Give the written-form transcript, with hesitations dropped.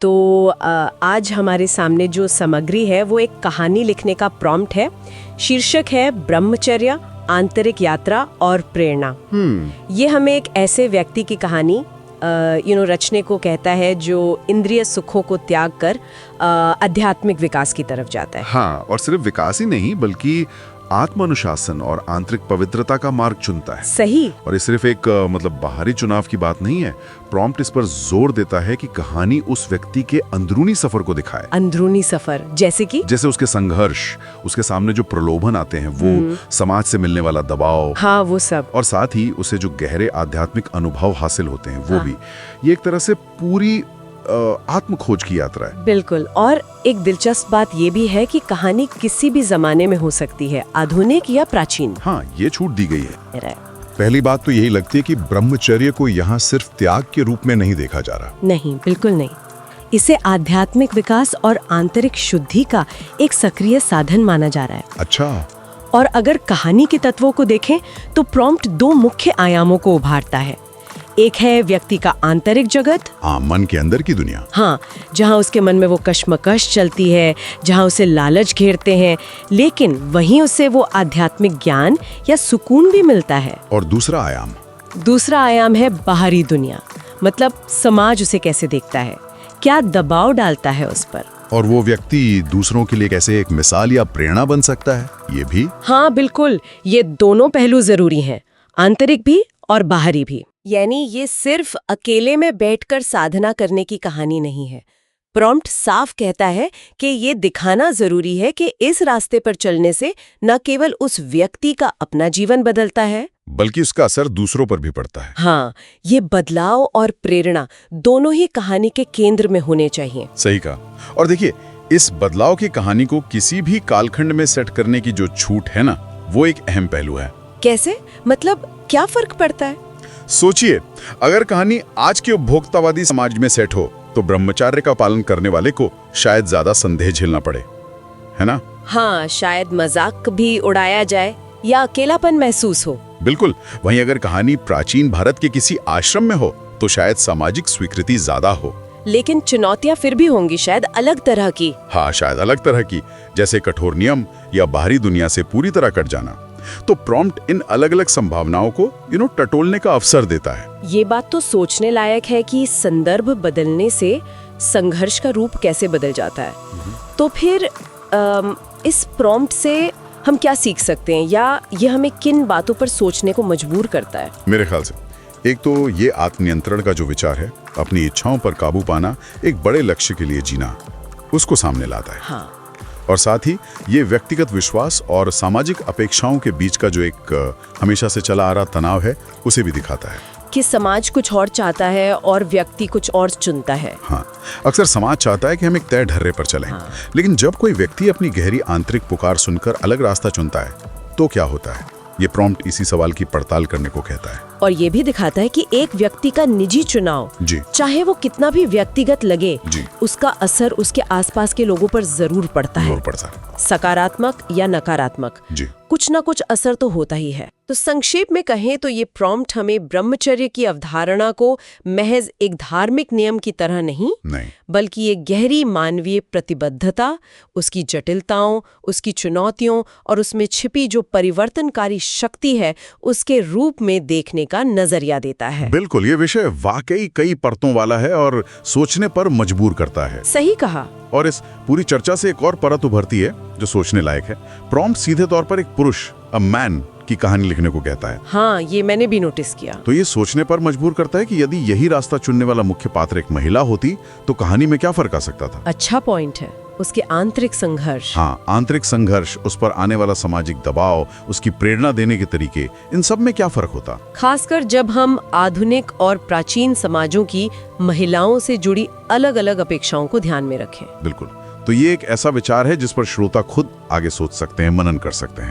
तो आज हमारे सामने जो सामग्री है वो एक कहानी लिखने का प्रॉम्प्ट है। शीर्षक है ब्रह्मचर्य, आंतरिक यात्रा और प्रेरणा। ये हमें एक ऐसे व्यक्ति की कहानी रचने को कहता है जो इंद्रिय सुखों को त्याग कर आध्यात्मिक विकास की तरफ जाता है। हाँ, और सिर्फ विकास ही नहीं बल्कि आत्मानुशासन और आंतरिक पवित्रता का मार्ग चुनता है। सही। और ये सिर्फ एक बाहरी चुनाव की बात नहीं है। प्रॉम्प्ट इस पर जोर देता है कि कहानी उस व्यक्ति के अंदरूनी सफर को दिखाए। अंदरूनी सफर जैसे उसके संघर्ष, उसके सामने जो प्रलोभन आते हैं, वो समाज से मिलने वाला दबाव, हाँ वो सब, और साथ ही उसे जो गहरे आध्यात्मिक अनुभव हासिल होते हैं वो भी। ये एक तरह से पूरी आत्म खोज की यात्रा है। बिल्कुल। और एक दिलचस्प बात ये भी है कि कहानी किसी भी जमाने में हो सकती है, आधुनिक या प्राचीन। हाँ, ये छूट दी गई है। पहली बात तो यही लगती है कि ब्रह्मचर्य को यहाँ सिर्फ त्याग के रूप में नहीं देखा जा रहा। नहीं, बिल्कुल नहीं। इसे आध्यात्मिक विकास और आंतरिक शुद्धि का एक सक्रिय साधन माना जा रहा है। अच्छा। और अगर कहानी के तत्वों को देखें तो प्रॉम्प्ट दो मुख्य आयामों को उभारता है। एक है व्यक्ति का आंतरिक जगत, मन के अंदर की दुनिया। हाँ, जहाँ उसके मन में वो कश्मकश चलती है, जहाँ उसे लालच घेरते हैं, लेकिन वहीं उसे वो आध्यात्मिक ज्ञान या सुकून भी मिलता है। और दूसरा आयाम है बाहरी दुनिया, मतलब समाज उसे कैसे देखता है, क्या दबाव डालता है उस पर, और वो व्यक्ति दूसरों के लिए कैसे एक मिसाल या प्रेरणा बन सकता है, ये भी। हाँ बिल्कुल, ये दोनों पहलू जरूरी हैं, आंतरिक भी और बाहरी भी। यानी ये सिर्फ अकेले में बैठकर साधना करने की कहानी नहीं है। प्रॉम्प्ट साफ कहता है कि ये दिखाना जरूरी है कि इस रास्ते पर चलने से न केवल उस व्यक्ति का अपना जीवन बदलता है, बल्कि उसका असर दूसरों पर भी पड़ता है। हाँ, ये बदलाव और प्रेरणा दोनों ही कहानी के केंद्र में होने चाहिए। सही कहा। और देखिए, इस बदलाव की कहानी को किसी भी कालखंड में सेट करने की जो छूट है ना, वो एक अहम पहलू है। कैसे? मतलब क्या फर्क पड़ता है? सोचिए, अगर कहानी आज के उपभोक्तावादी समाज में सेट हो तो ब्रह्मचर्य का पालन करने वाले को शायद ज्यादा संदेह झेलना पड़े, है ना? हाँ, शायद मजाक भी उड़ाया जाए या अकेलापन महसूस हो। बिल्कुल। वहीं अगर कहानी प्राचीन भारत के किसी आश्रम में हो तो शायद सामाजिक स्वीकृति ज्यादा हो। लेकिन चुनौतियां फिर भी होंगी, शायद अलग तरह की। हाँ, शायद अलग तरह की, जैसे कठोर नियम या बाहरी दुनिया से पूरी तरह कट जाना। तो प्रॉम्प्ट इन अलग अलग संभावनाओं को टटोलने का अवसर देता है। ये बात तो सोचने लायक है कि संदर्भ बदलने से संघर्ष का रूप कैसे बदल जाता है। तो फिर इस प्रॉम्प्ट से हम क्या सीख सकते हैं, या ये हमें किन बातों पर सोचने को मजबूर करता है? मेरे ख्याल से एक तो ये आत्मनियंत्रण का जो विचार है, अपनी इच्छाओं पर काबू पाना, एक बड़े लक्ष्य के लिए जीना, उसको सामने लाता है। हाँ। और साथ ही ये व्यक्तिगत विश्वास और सामाजिक अपेक्षाओं के बीच का जो एक हमेशा से चला आ रहा तनाव है, उसे भी दिखाता है कि समाज कुछ और चाहता है और व्यक्ति कुछ और चुनता है। हाँ, अक्सर समाज चाहता है कि हम एक तय ढर्रे पर चलें। हाँ। लेकिन जब कोई व्यक्ति अपनी गहरी आंतरिक पुकार सुनकर अलग रास्ता चुनता है तो क्या होता है? ये प्रॉम्प्ट इसी सवाल की पड़ताल करने को कहता है। और ये भी दिखाता है कि एक व्यक्ति का निजी चुनाव, चाहे वो कितना भी व्यक्तिगत लगे, उसका असर उसके आसपास के लोगों पर जरूर पड़ता है। सकारात्मक या नकारात्मक, कुछ ना कुछ असर तो होता ही है। तो संक्षेप में कहें तो ये प्रॉम्प्ट हमें ब्रह्मचर्य की अवधारणा को महज एक धार्मिक नियम की तरह नहीं, बल्कि ये गहरी मानवीय प्रतिबद्धता, उसकी जटिलताओं, उसकी चुनौतियों और उसमें छिपी जो परिवर्तनकारी शक्ति है, उसके रूप में देखने का नजरिया देता है। बिल्कुल, ये विषय वाकई कई परतों वाला है और सोचने पर मजबूर करता है। सही कहा। और इस पूरी चर्चा से एक और परत उभरती है जो सोचने लायक है। प्रॉम्प्ट सीधे तौर पर एक पुरुष, अ मैन, की कहानी लिखने को कहता है। हाँ, ये मैंने भी नोटिस किया। तो ये सोचने पर मजबूर करता है कि यदि यही रास्ता चुनने वाला मुख्य पात्र एक महिला होती तो कहानी में क्या फर्क आ सकता था? अच्छा पॉइंट है। उसके आंतरिक संघर्ष। हाँ, आंतरिक संघर्ष, उस पर आने वाला सामाजिक दबाव, उसकी प्रेरणा देने के तरीके, इन सब में क्या फर्क होता? खासकर जब हम आधुनिक और प्राचीन समाजों की महिलाओं से जुड़ी अलग अलग अपेक्षाओं को ध्यान में रखें। बिल्कुल। तो ये एक ऐसा विचार है जिस पर श्रोता खुद आगे सोच सकते हैं, मनन कर सकते हैं।